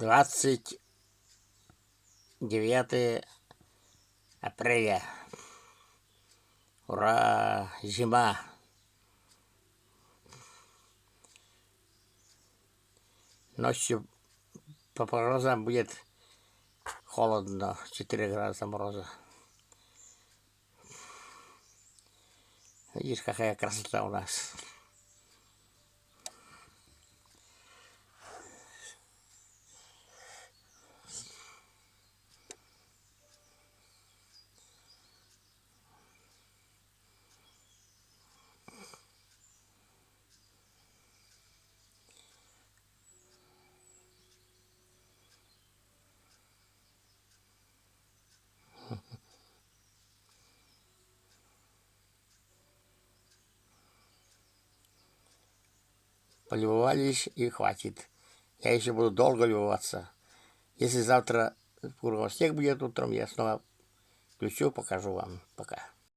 29 апреля. Ура, зима. Ночью по морозам будет холодно, 4 градуса мороза. Видишь, какая красота у нас. Полюбовались и хватит. Я еще буду долго любоваться. Если завтра снег будет утром, я снова включу, покажу вам. Пока.